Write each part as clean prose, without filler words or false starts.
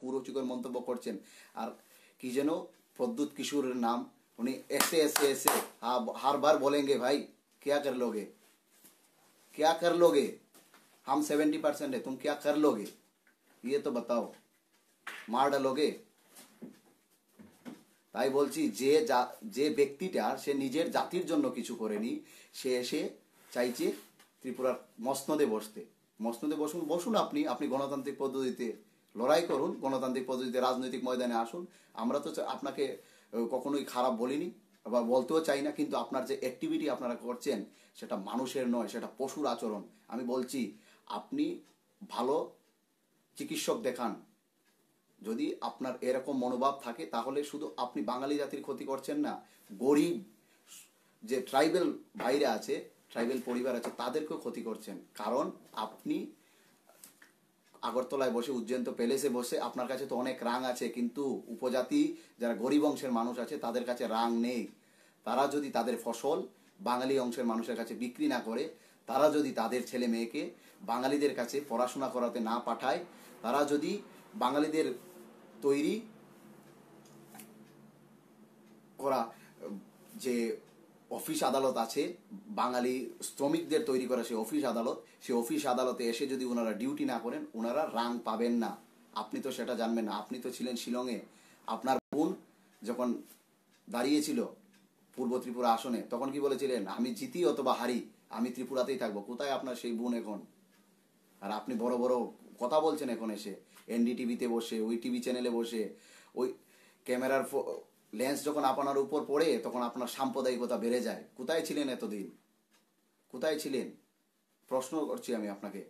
কুরুচিকর মন্তব্য করছেন। আর কি যেন প্রদ্যুৎ কিশোরের নাম, उन्हें ऐसे ऐसे ऐसे हर बार बोलेंगे भाई क्या कर लोगे, क्या कर लोगे, हम 70% है, तुम क्या कर लोगे ये तो बताओ, मार डालोगे। তাই বলছি যে ব্যক্তিটা সে নিজের জাতির জন্য কিছু করেনি, সে এসে চাইছে ত্রিপুরার মসনদে বসতে। মসনদে বসুন আপনি গণতান্ত্রিক পদ্ধতিতে লড়াই করুন, গণতান্ত্রিক পদ্ধতিতে রাজনৈতিক ময়দানে আসুন। আমরা তো আপনাকে কখনোই খারাপ বলিনি বা বলতেও চাই না, কিন্তু আপনার যে অ্যাক্টিভিটি আপনারা করছেন সেটা মানুষের নয়, সেটা পশুর আচরণ। আমি বলছি আপনি ভালো চিকিৎসক দেখান। যদি আপনার এরকম মনোভাব থাকে তাহলে শুধু আপনি বাঙালি জাতির ক্ষতি করছেন না, গরিব যে ট্রাইবেল ভাইরা আছে, ট্রাইবেল পরিবার আছে, তাদেরকেও ক্ষতি করছেন। কারণ আপনি আগরতলায় বসে, উজ্জয়ন্ত প্যালেসে বসে, আপনার কাছে তো অনেক রাং আছে, কিন্তু উপজাতি যারা গরিব অংশের মানুষ আছে তাদের কাছে রাং নেই। তারা যদি তাদের ফসল বাঙালি অংশের মানুষের কাছে বিক্রি না করে, তারা যদি তাদের ছেলে মেয়েকে বাঙালিদের কাছে পড়াশোনা করাতে না পাঠায়, তারা যদি বাঙালিদের তৈরি করা যে অফিস আদালত আছে, বাঙালি শ্রমিকদের তৈরি করা সেই অফিস আদালতে এসে যদি ওনারা ডিউটি না করেন, ওনারা রাং পাবেন না। আপনি তো সেটা জানবেন না। আপনি তো ছিলেন শিলংয়ে, আপনার বোন যখন দাঁড়িয়েছিল পূর্ব ত্রিপুরা আসনে, তখন কি বলেছিলেন, আমি জিতি অথবা হারি আমি ত্রিপুরাতেই থাকবো। কোথায় আপনার সেই বোন এখন? আর আপনি বড় বড় কথা বলছেন এখন এসে এনডিটিভিতে বসে, ওই টিভি চ্যানেলে বসে, ওই ক্যামেরার লেন্স যখন আপনার উপর পড়ে তখন আপনার সাম্প্রদায়িকতা বেড়ে যায়। কোথায় ছিলেন এতদিন? কোথায় ছিলেন? প্রশ্ন করছি আমি আপনাকে।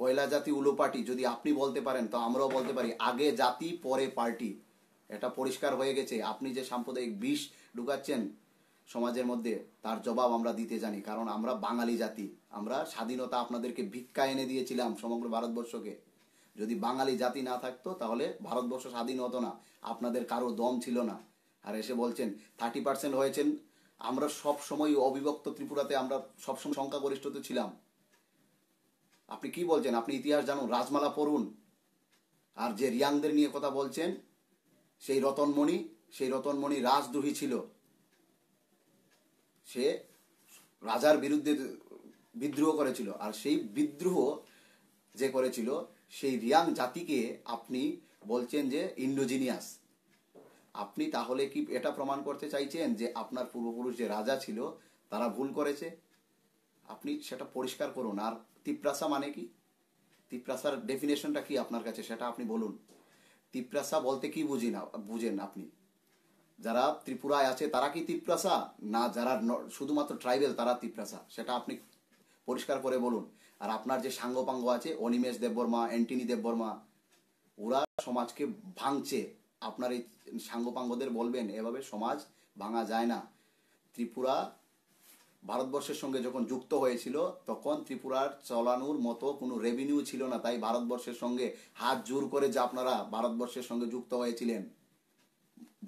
পয়লা জাতি উলোপাটি যদি আপনি বলতে পারেন তো আমরাও বলতে পারি, আগে জাতি পরে পার্টি। এটা পরিষ্কার হয়ে গেছে। আপনি যে সাম্প্রদায়িক বিষ ঢুকাচ্ছেন সমাজের মধ্যে, তার জবাব আমরা দিতে জানি। কারণ আমরা বাঙালি জাতি, আমরা স্বাধীনতা আপনাদেরকে ভিক্ষা এনে দিয়েছিলাম সমগ্র ভারতবর্ষকে। যদি বাঙালি জাতি না থাকতো তাহলে ভারতবর্ষ স্বাধীন হতো না। আপনাদের কারো দম ছিল না। আর এসে বলছেন 30% হয়েছেন। আমরা সব সময় অবিভক্ত ত্রিপুরাতে আমরা সবসময় সংখ্যাগরিষ্ঠতে ছিলাম। আপনি কি বলছেন? আপনি ইতিহাস জানুন, রাজমালা পড়ুন। আর যে রিয়াংদের নিয়ে কথা বলছেন, সেই রতনমণি রাজদ্রোহী ছিল। সে রাজার বিরুদ্ধে বিদ্রোহ করেছিল। আর সেই বিদ্রোহ যে করেছিল, সেই রিয়াং জাতিকে আপনি বলছেন যে ইন্ডোজিনিয়াস। আপনি তাহলে কি এটা প্রমাণ করতে চাইছেন যে আপনার পূর্বপুরুষ যে রাজা ছিল তারা ভুল করেছে? আপনি সেটা পরিষ্কার করুন। আর তিপ্রাসা মানে কি? তিপ্রাসার ডেফিনেশনটা কি আপনার কাছে, সেটা আপনি বলুন। তিপ্রাসা বলতে কি বুঝেন আপনি? যারা ত্রিপুরায় আছে তারা কি তিপ্রাসা, না যারা শুধুমাত্র ট্রাইবেল তারা তিপ্রাসা, সেটা আপনি পরিষ্কার করে বলুন। আর আপনার যে সাঙ্গপাঙ্গ আছে, অনিমেষ দেববর্মা, অ্যান্টনি দেববর্মা, ওরা সমাজকে ভাঙছে। আপনার এই সাঙ্গপাঙ্গদের বলবেন এভাবে সমাজ ভাঙা যায় না। ত্রিপুরা ভারতবর্ষের সঙ্গে যখন যুক্ত হয়েছিল তখন ত্রিপুরার চালানোর মতো কোনো রেভিনিউ ছিল না। তাই ভারতবর্ষের সঙ্গে হাত জোর করে যে আপনারা ভারতবর্ষের সঙ্গে যুক্ত হয়েছিলেন।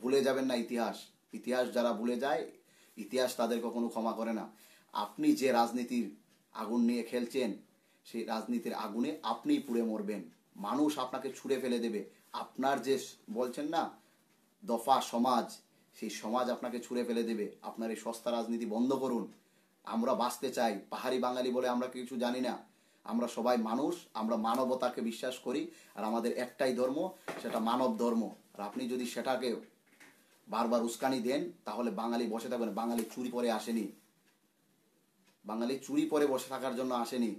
ভুলে যাবেন না ইতিহাস যারা ভুলে যায়, ইতিহাস তাদের কখনো ক্ষমা করে না। আপনি যে রাজনীতির আগুন নিয়ে খেলছেন, সেই রাজনীতির আগুনে আপনিই পুড়ে মরবেন। মানুষ আপনাকে ছুঁড়ে ফেলে দেবে। আপনার যে বলছেন না দফা সমাজ, সেই সমাজ আপনাকে ছুঁড়ে ফেলে দেবে। আপনার এই সস্তা রাজনীতি বন্ধ করুন। আমরা বাঁচতে চাই। পাহাড়ি বাঙালি বলে আমরা কিছু জানি না। আমরা সবাই মানুষ, আমরা মানবতাকে বিশ্বাস করি। আর আমাদের একটাই ধর্ম, সেটা মানব ধর্ম। আর আপনি যদি সেটাকে বারবার উস্কানি দেন তাহলে বাঙালি বসে থাকবেন। বাঙালি চুরি পরে আসেনি, বাঙালি চুরি পরে বসে থাকার জন্য আসেনি।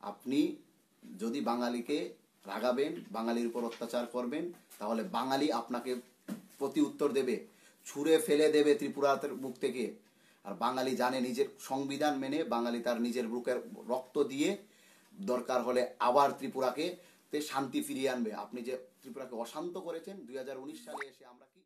আপনি যদি বাঙালিকে রাগাবেন, বাঙালির উপর অত্যাচার করবেন, তাহলে বাঙালি আপনাকে প্রতি উত্তর দেবে, ছুঁড়ে ফেলে দেবে ত্রিপুরার বুক থেকে। আর বাঙালি জানে নিজের সংবিধান মেনে বাঙালি তার নিজের বুকের রক্ত দিয়ে দরকার হলে আবার ত্রিপুরাকে শান্তি ফিরিয়ে আনবে। আপনি যে ত্রিপুরাকে অশান্ত করেছেন 2019 সালে এসে, আমরা কি